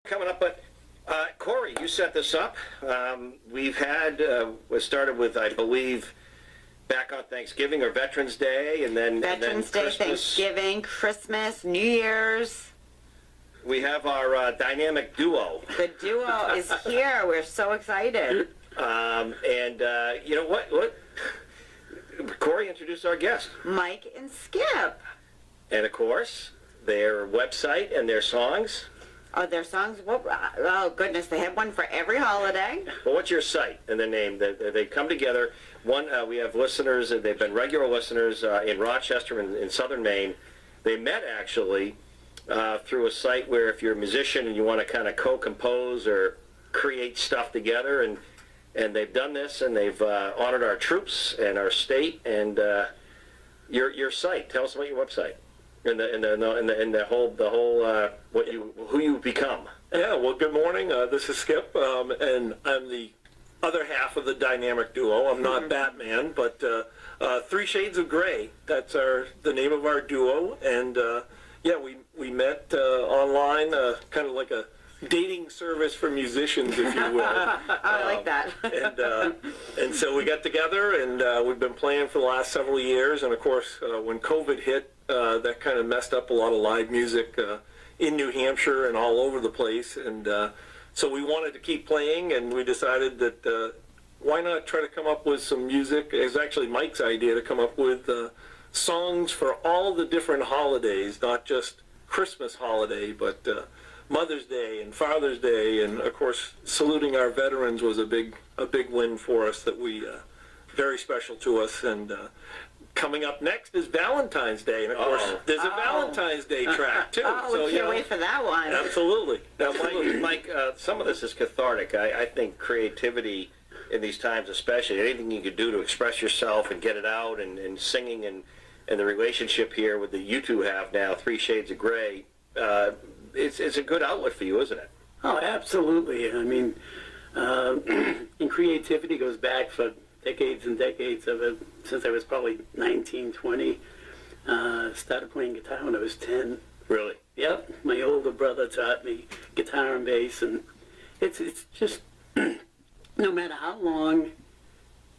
Coming up, but Korie, you set this up. We've had, we started with, I believe, back on Thanksgiving or Veterans Day, and then Veterans Day, Christmas. Thanksgiving, Christmas, New Year's. We have our dynamic duo. The duo is here. We're so excited. You know what? Korie, introduce our guest. Mike and Skip. And of course, their website and their songs. Oh, their songs? Oh, goodness. They have one for every holiday. Well, what's your site and the name? They come together. One, we have listeners, they've been regular listeners in Rochester and in southern Maine. They met, actually, through a site where if you're a musician and you want to kind of co-compose or create stuff together, and they've done this, and they've honored our troops and our state. And your site, tell us about your website. And the whole who you become. Yeah, well, good morning. This is Skip, and I'm the other half of the dynamic duo. I'm not Batman, but 3 Shades of Gray. That's the name of our duo, and yeah, we met online, kind of like a dating service for musicians, if you will. I like that. And so we got together, and we've been playing for the last several years. And of course, when COVID hit, that kind of messed up a lot of live music in New Hampshire and all over the place. And so we wanted to keep playing, and we decided that why not try to come up with some music. It was actually Mike's idea to come up with songs for all the different holidays, not just Christmas holiday, but Mother's Day and Father's Day, and of course saluting our veterans was a big win for us, that we very special to us. And coming up next is Valentine's Day, and of course there's a Valentine's Day track too. Oh, so, we can't wait for that one. Absolutely. Now, Mike, some of this is cathartic. I think creativity in these times, especially, anything you could do to express yourself and get it out, and singing and the relationship here with the you two have now, 3 Shades of Gray. It's a good outlet for you, isn't it? Oh, absolutely. I mean, and creativity goes back for decades and decades of it, since I was probably 19, 20. Started playing guitar when I was 10. Really? Yep. My older brother taught me guitar and bass, and it's just, no matter how long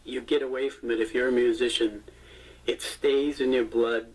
you get away from it, if you're a musician, it stays in your blood,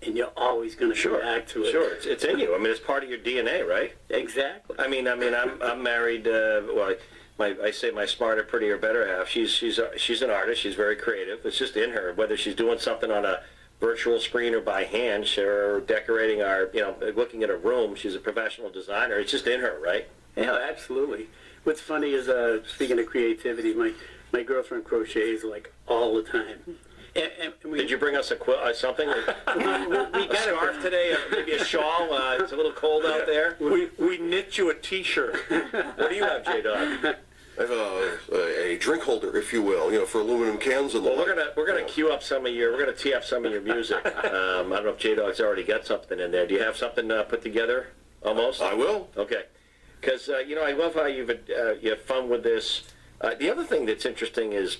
and you're always going to come back to it. Sure, it's in you. I mean, it's part of your DNA, right? Exactly. I mean, I'm married. Well, I say my smarter, prettier, better half. She's an artist. She's very creative. It's just in her. Whether she's doing something on a virtual screen or by hand, or decorating our, looking at a room. She's a professional designer. It's just in her, right? Yeah, absolutely. What's funny is, speaking of creativity, my girlfriend crochets like all the time. And Did you bring us something? We got a scarf today, maybe a shawl. It's a little cold out there. We knit you a T-shirt. What do you have, J-Dog? I have a drink holder, if you will, for aluminum cans and the Well, we're gonna queue up we're gonna tee up some of your music. I don't know if J-Dog's already got something in there. Do you have something put together? Almost. I will. Okay. Because I love how you have fun with this. The other thing that's interesting is,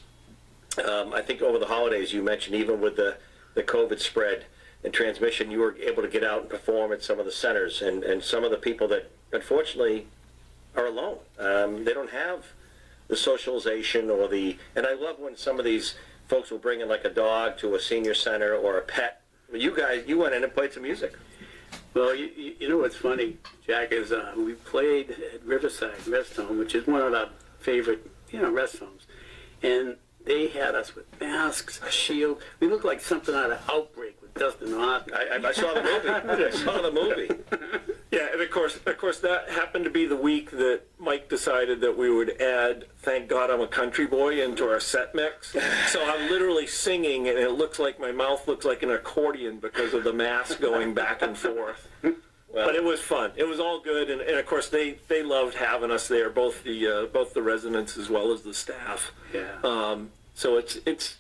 I think over the holidays, you mentioned, even with the COVID spread and transmission, you were able to get out and perform at some of the centers, and some of the people that unfortunately are alone. They don't have the socialization and I love when some of these folks will bring in like a dog to a senior center or a pet. You guys, you went in and played some music. Well, you know what's funny, Jack, is we played at Riverside Rest Home, which is one of our favorite, rest homes, and they had us with masks, a shield. We looked like something out of Outbreak with Dustin Hoffman. I saw the movie. I saw the movie. Yeah, and of course, that happened to be the week that Mike decided that we would add "Thank God I'm a Country Boy" into our set mix. So I'm literally singing, and it looks like my mouth looks like an accordion because of the mask going back and forth. Well, but it was fun. It was all good, and of course they loved having us there, both the residents as well as the staff. Yeah. So it's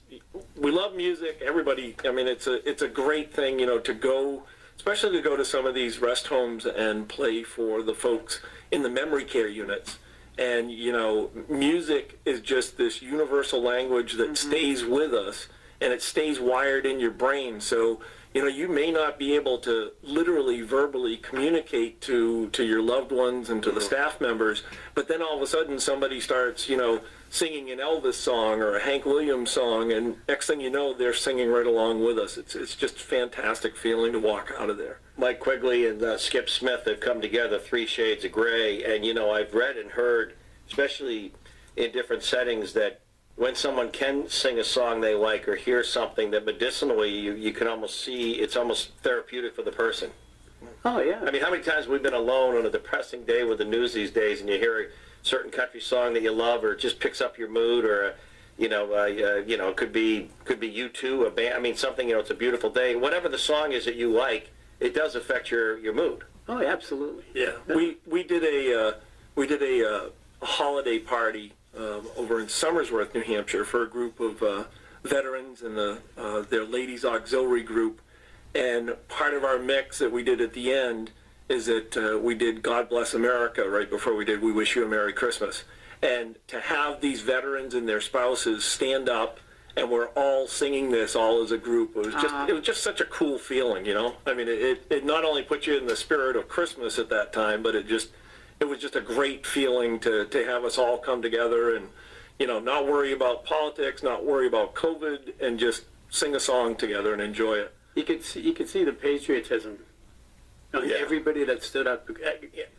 we love music. Everybody. I mean, it's a great thing, to go, especially to go to some of these rest homes and play for the folks in the memory care units. And music is just this universal language that stays with us. and it stays wired in your brain. So, you may not be able to literally verbally communicate to your loved ones and to the staff members, but then all of a sudden somebody starts, singing an Elvis song or a Hank Williams song, and next thing you know, they're singing right along with us. It's just a fantastic feeling to walk out of there. Mike Quigley and Skip Smith have come together, 3 Shades of Grey, and I've read and heard, especially in different settings, that when someone can sing a song they like or hear something that medicinally you can almost see, it's almost therapeutic for the person. Oh, yeah. I mean, how many times we've been alone on a depressing day with the news these days, and you hear a certain country song that you love, or it just picks up your mood, or it could be U2, a band. I mean, something. It's a beautiful day. Whatever the song is that you like, it does affect your mood. Oh, absolutely. Yeah, we did a holiday party over in Somersworth, New Hampshire, for a group of veterans and their ladies auxiliary group. And part of our mix that we did at the end is that we did God Bless America right before we did We Wish You a Merry Christmas. And to have these veterans and their spouses stand up and we're all singing this all as a group, it was just such a cool feeling, I mean, it not only put you in the spirit of Christmas at that time, but it was just a great feeling to have us all come together and, not worry about politics, not worry about COVID, and just sing a song together and enjoy it. You could see the patriotism. Everybody that stood up,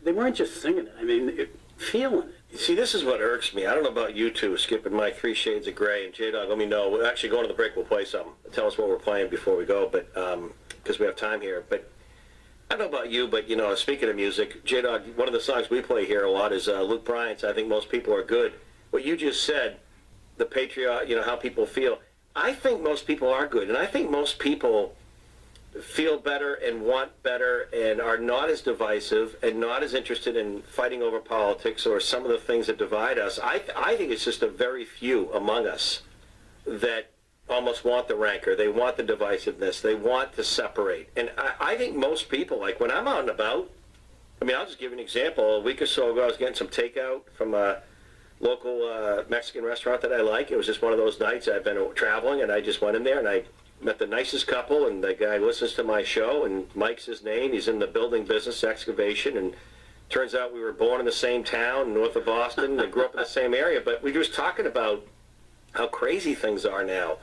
they weren't just singing it. I mean, feeling it. See, this is what irks me. I don't know about you two, Skip and Mike, 3 Shades of Grey, and J-Dog, let me know. We're actually going to the break. We'll play something. Tell us what we're playing before we go, but because we have time here. But I don't know about you, but, speaking of music, J-Dog, one of the songs we play here a lot is Luke Bryan's I Think Most People Are Good. What you just said, the patriot, how people feel, I think most people are good, and I think most people feel better and want better and are not as divisive and not as interested in fighting over politics or some of the things that divide us. I think it's just a very few among us that almost want the rancor. They want the divisiveness. They want to separate. And I think most people, like when I'm out and about, I mean, I'll just give you an example. A week or so ago, I was getting some takeout from a local Mexican restaurant that I like. It was just one of those nights I've been traveling, and I just went in there, and I met the nicest couple, and the guy listens to my show, and Mike's his name. He's in the building business, excavation, and turns out we were born in the same town, north of Boston, and grew up in the same area. But we were just talking about how crazy things are now.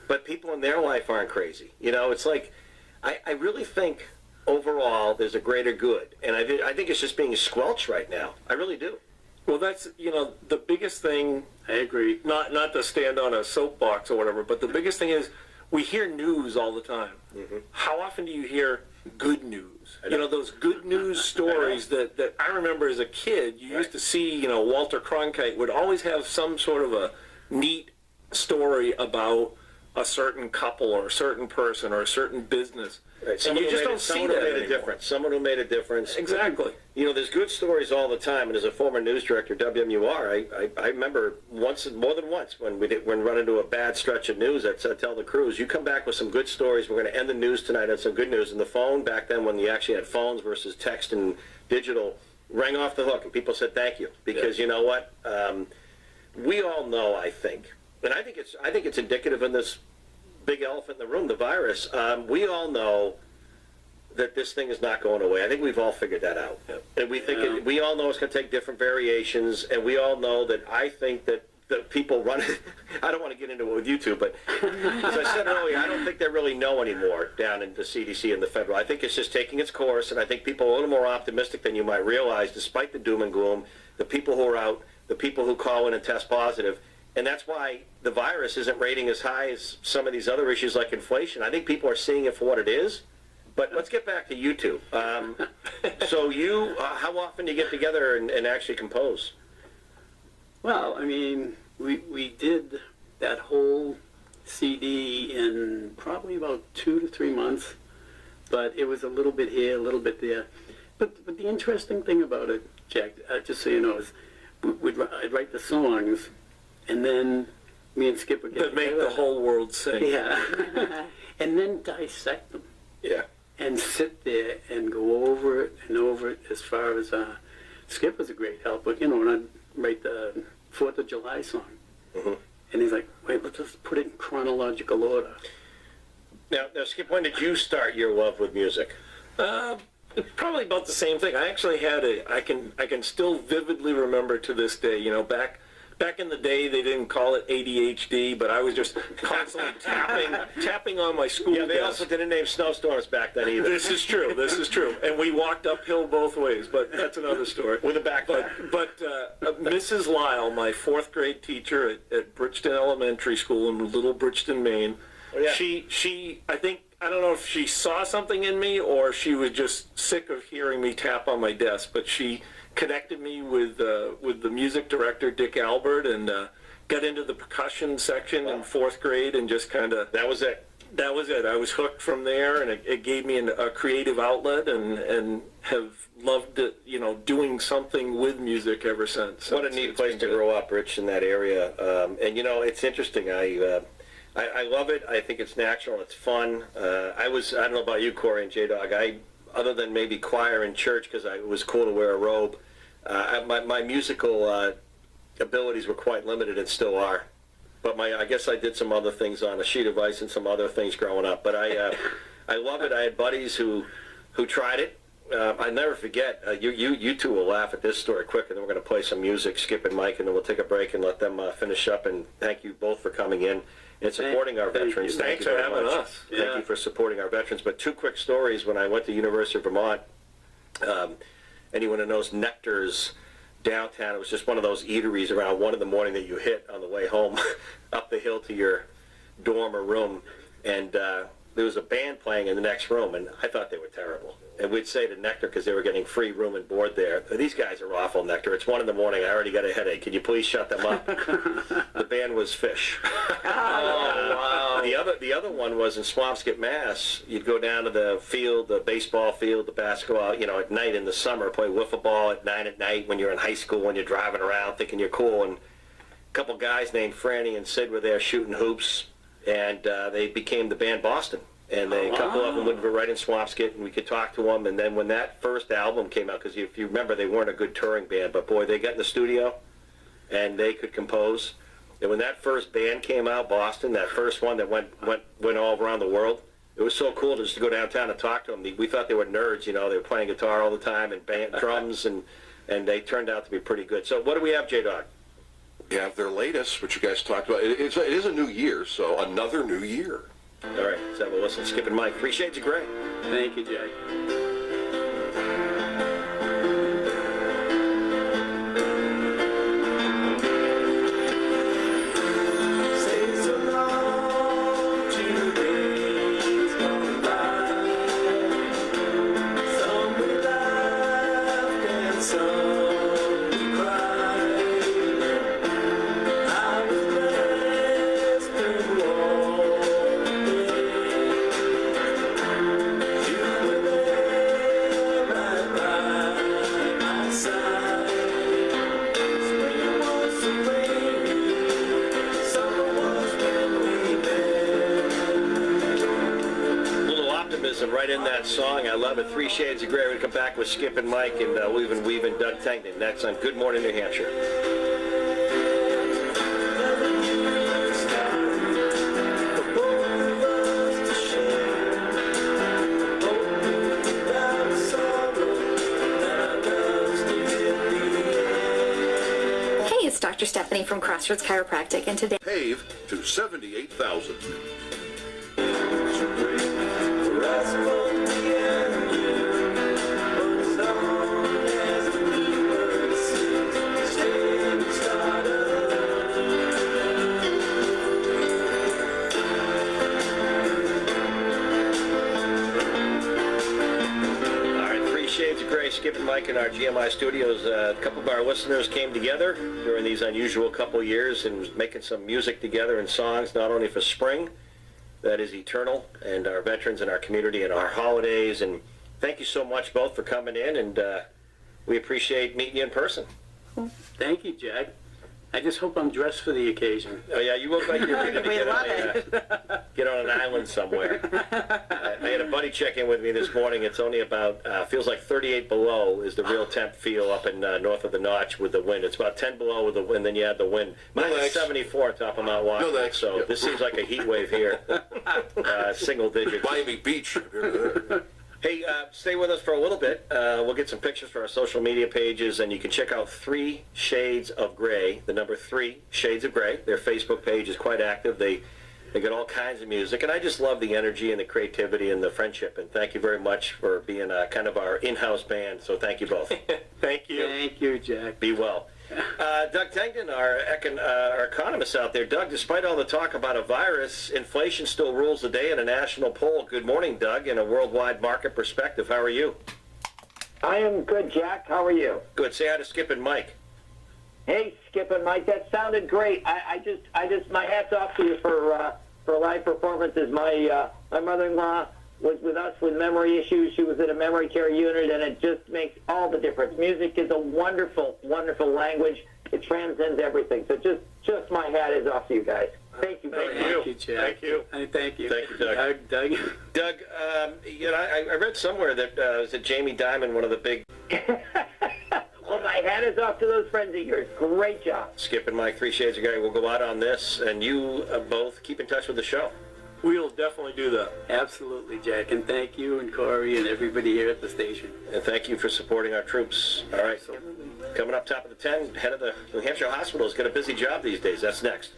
But people in their life aren't crazy. It's like, I really think overall there's a greater good. And I think it's just being squelched right now. I really do. Well, that's, the biggest thing, I agree. not to stand on a soapbox or whatever, but the biggest thing is we hear news all the time. Mm-hmm. How often do you hear good news? Those good news stories that I remember as a kid, you used to see, Walter Cronkite would always have some sort of a neat story about a certain couple or a certain person or a certain business. Right. And you just don't see that anymore. Someone who made a difference. Exactly. There's good stories all the time, and as a former news director, WMUR, I remember more than once when we run into a bad stretch of news, I'd tell the crews, you come back with some good stories, we're going to end the news tonight on some good news. And the phone, back then when you actually had phones versus text and digital, rang off the hook, and people said thank you. Because you know what? We all know, I think, and I think it's indicative in this big elephant in the room, the virus. We all know that this thing is not going away. I think we've all figured that out. Yep. And we all know it's going to take different variations, and we all know that I think that the people running, I don't want to get into it with you two, but as I said earlier, I don't think they really know anymore down in the CDC and the federal. I think it's just taking its course, and I think people are a little more optimistic than you might realize, despite the doom and gloom, the people who are out, the people who call in and test positive. And that's why the virus isn't rating as high as some of these other issues like inflation. I think people are seeing it for what it is. But let's get back to you two. So you, how often do you get together and actually compose? Well, I mean, we did that whole CD in probably about 2 to 3 months. But it was a little bit here, a little bit there. But the interesting thing about it, Jack, just so you know, is I'd write the songs, and then me and Skip would get that make the whole world sing. Yeah. And then dissect them. Yeah. And sit there and go over it and over it. As far as Skip was a great help, but when I write the 4th of July song, mm-hmm. And he's like, wait, let's just put it in chronological order. Now, Skip, when did you start your love with music? Probably about the same thing. I actually had I can still vividly remember to this day, you know, back in the day they didn't call it ADHD, but I was just constantly tapping on my school Yeah, they desk. also didn't name snowstorms back then either. This is true. And we walked uphill both ways, but that's another story. With a backpack. But Mrs. Lyle, my fourth grade teacher at Bridgeton Elementary School in Little Bridgeton, Maine, Oh, yeah. she I don't know if she saw something in me or she was just sick of hearing me tap on my desk, but she connected me with the music director, Dick Albert, and got into the percussion section in fourth grade and just kind of... That was it. That was it. I was hooked from there, and it gave me a creative outlet, and have loved it, you know, doing something with music ever since. What a neat place to grow up, Rich, in that area. And, you know, it's interesting. I love it. I think it's natural. It's fun. I don't know about you, Korie and J-Dog. Other than maybe choir in church, because it was cool to wear a robe, my musical abilities were quite limited and still are. But I guess I did some other things on a sheet of ice and some other things growing up. But I love it. I had buddies who tried it. I never forget. You two will laugh at this story quick, and then we're going to play some music, Skip and Mike, and then we'll take a break and let them finish up. And thank you both for coming in and supporting our veterans. Thanks you for very having much. us. Thank Yeah. you for supporting our veterans. But two quick stories. When I went to University of Vermont, anyone who knows Nectar's downtown, it was just one of those eateries around 1 in the morning that you hit on the way home up the hill to your dorm or room. And there was a band playing in the next room, and I thought they were terrible. And we'd say to Nectar, because they were getting free room and board there, these guys are awful, Nectar. It's 1 in the morning. I already got a headache. Can you please shut them up? The band was Fish. Wow. The other one was in Swampscott, Mass. You'd go down to the field, the baseball field, the basketball, you know, at night in the summer, play wiffle ball at 9 at night when you're in high school, when you're driving around thinking you're cool. And a couple guys named Franny and Sid were there shooting hoops, and they became the band Boston. And a couple of them would be right in Swampscott, and we could talk to them. And then when that first album came out, because if you remember, they weren't a good touring band, but boy, they got in the studio, and they could compose. And when that first band came out, Boston, that first one that went all around the world, it was so cool just to go downtown and talk to them. We thought they were nerds, you know. They were playing guitar all the time and drums, and they turned out to be pretty good. So what do we have, J-Dog? We have their latest, which you guys talked about. It is a new year, so another new year. All right, let's have a listen. Skip and Mike, 3 Shades of Grey. Thank you, Jack. Right in that song. I love it. 3 Shades of Grey. We'll come back with Skip and Mike, and we'll even weave in Doug Tangton next on Good Morning New Hampshire. Hey, it's Dr. Stephanie from Crossroads Chiropractic, and today... Pave to 78,000. Skip and Mike in our GMI studios. A couple of our listeners came together during these unusual couple years and making some music together and songs, not only for spring, that is eternal, and our veterans and our community and our holidays. And thank you so much both for coming in, and we appreciate meeting you in person. Thank you, Jack. I just hope I'm dressed for the occasion. Oh yeah, you look like you're ready to We get love get on an island somewhere. I had a buddy check in with me this morning. It's only about feels like 38 below is the real temp feel up in north of the Notch with the wind. It's about 10 below with the wind, then you add the wind. Mine is 74 on top of Mount Washington. No, thanks. So Yep. this seems like a heat wave here. Single digits. Miami Beach. Hey, stay with us for a little bit. We'll get some pictures for our social media pages, and you can check out 3 Shades of Grey, the number 3 Shades of Grey. Their Facebook page is quite active. They got all kinds of music, and I just love the energy and the creativity and the friendship. And thank you very much for being kind of our in-house band. So thank you both. Thank you. Thank you, Jack. Be well. Doug Tengden, our economist out there. Doug, despite all the talk about a virus, inflation still rules the day in a national poll. Good morning, Doug. In a worldwide market perspective, how are you? I am good, Jack. How are you? Good. Say hi to Skip and Mike. Hey, Skip and Mike, that sounded great. I just, my hat's off to you for live performances. My mother-in-law was with us with memory issues. She was in a memory care unit, and it just makes all the difference. Music is a wonderful, wonderful language. It transcends everything. So just my hat is off to you guys. Thank you very much. Thank you, Jack. Thank you. Thank you. Thank you, Doug. Doug. Doug, I read somewhere that was it Jamie Dimon, one of the big Well, my hat is off to those friends of yours. Great job. Skip and Mike, 3 Shades of Grey. We'll go out on this, and you both keep in touch with the show. We'll definitely do that. Absolutely, Jack. And thank you and Korie and everybody here at the station. And thank you for supporting our troops. All right, coming up top of the 10, head of the New Hampshire Hospital has got a busy job these days. That's next.